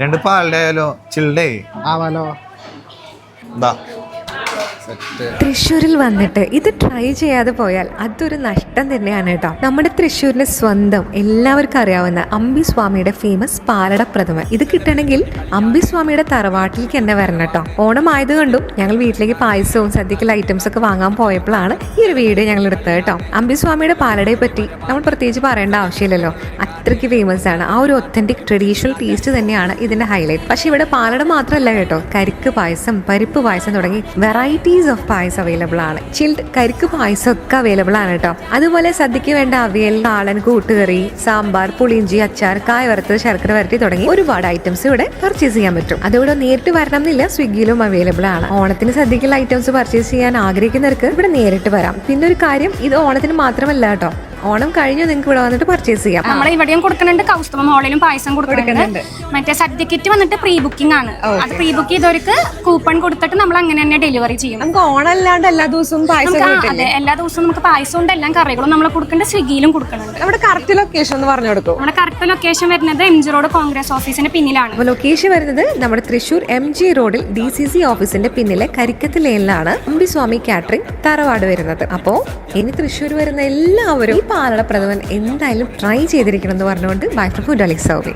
രണ്ട് പാലിന്റെ ആയാലോ? ചിൽഡേ ആവാലോ. എന്താ തൃശ്ശൂരിൽ വന്നിട്ട് ഇത് ട്രൈ ചെയ്യാതെ പോയാൽ അതൊരു നഷ്ടം തന്നെയാണ് കേട്ടോ. നമ്മുടെ തൃശ്ശൂരിന്റെ സ്വന്തം എല്ലാവർക്കും അറിയാവുന്ന അമ്പിസ്വാമിയുടെ ഫേമസ് പാലട പ്രഥമൻ ഇത് കിട്ടണമെങ്കിൽ അമ്പിസ്വാമിയുടെ തറവാട്ടിലേക്ക് തന്നെ വരണം കേട്ടോ. ഓണം ആയതുകൊണ്ടും ഞങ്ങൾ വീട്ടിലേക്ക് പായസവും സദ്യക്കുള്ള ഐറ്റംസ് ഒക്കെ വാങ്ങാൻ പോയപ്പോഴാണ് ഈ ഒരു വീഡിയോ ഞങ്ങൾ എടുത്തത് കേട്ടോ. അമ്പിസ്വാമിയുടെ പാലടയെ പറ്റി നമ്മൾ പ്രത്യേകിച്ച് പറയേണ്ട ആവശ്യമില്ലല്ലോ, അത്രയ്ക്ക് ഫേമസ് ആണ്. ആ ഒരു ഒത്തന്റിക് ട്രഡീഷണൽ ടേസ്റ്റ് തന്നെയാണ് ഇതിന്റെ ഹൈലൈറ്റ്. പക്ഷെ ഇവിടെ പാലട മാത്രമല്ല കേട്ടോ, കരിക്ക് പായസം, പരിപ്പ് പായസം തുടങ്ങി വെറൈറ്റീസ് ഓഫ് പായസം അവൈലബിൾ ആണ്. ചിൽഡ് കരിക്ക് പായസം ഒക്കെ അവൈലബിൾ ആണ് കേട്ടോ. അതുപോലെ സദ്യക്ക് വേണ്ട അവിയൽ, കാളൻ, കൂട്ടുകറി, സാമ്പാർ, പുളിയിഞ്ചി, അച്ചാർ, കായ വറുത്തത്, ശർക്കര വരട്ടി തുടങ്ങി ഒരുപാട് ഐറ്റംസ് ഇവിടെ പർച്ചേസ് ചെയ്യാൻ പറ്റും. അതുകൂടെ നേരിട്ട് വരണം എന്നില്ല, സ്വിഗ്ഗിയിലും അവൈലബിൾ ആണ്. ഓണത്തിന് സദ്യക്കുള്ള ഐറ്റംസ് പർച്ചേസ് ചെയ്യാൻ ആഗ്രഹിക്കുന്നവർക്ക് ഇവിടെ നേരിട്ട് വരാം. പിന്നെ ഒരു കാര്യം, ഇത് ഓണത്തിന് മാത്രമല്ല കേട്ടോ, ഓണം കഴിഞ്ഞു നിങ്ങൾക്ക് ഇവിടെ വന്നിട്ട് പർച്ചേസ് ചെയ്യാം. നമ്മൾ ഇവിടെയും കൊടുക്കുന്നുണ്ട്, കൗസ്തുഭ മോളിലും പായസം കൊടുക്കുന്നുണ്ട്. മറ്റേ സദ്യ കിറ്റ് വന്നിട്ട് പ്രീ ബുക്കിംഗ് ആണ്. അത് പ്രീ ബുക്ക് ചെയ്തവർക്ക് കൂപ്പൺ കൊടുത്തിട്ട് നമ്മൾ അങ്ങനെ തന്നെ ഡെലിവറി ചെയ്യും. നമുക്ക് ഓണം അല്ലാണ്ട് എല്ലാ ദിവസവും പായസം അതെ, എല്ലാ ദിവസവും നമുക്ക് പായസം ഉണ്ട്, എല്ലാം കറികളും നമ്മൾ കൊടുക്കുന്നുണ്ട്, സ്വിഗ്ഗിയിലും കൊടുക്കുന്നുണ്ട്. നമ്മുടെ കറക്റ്റ് ലൊക്കേഷൻ ഒന്ന് പറഞ്ഞു കൊടുക്കും. നമ്മുടെ കറക്റ്റ് ലൊക്കേഷൻ വരുന്നത് MG റോഡ് കോൺഗ്രസ് ഓഫീസിന്റെ പിന്നിലാണ്. ലൊക്കേഷൻ വരുന്നത് നമ്മുടെ തൃശ്ശൂർ MG റോഡിൽ DCC ഓഫീസിന്റെ പിന്നിലെ കരിക്കത്ത് ലെയിനിലാണ് അമ്പിസ്വാമി കാറ്ററിംഗ് തറവാട് വരുന്നത്. അപ്പോ ഇനി തൃശ്ശൂർ വരുന്ന എല്ലാവരും ഈ പാലട പ്രഥമൻ എന്തായാലും ട്രൈ ചെയ്തിരിക്കണം എന്ന് പറഞ്ഞുകൊണ്ട് ബൈ ഫ്രം ഫുഡ് അലിക്സ് സൗബി.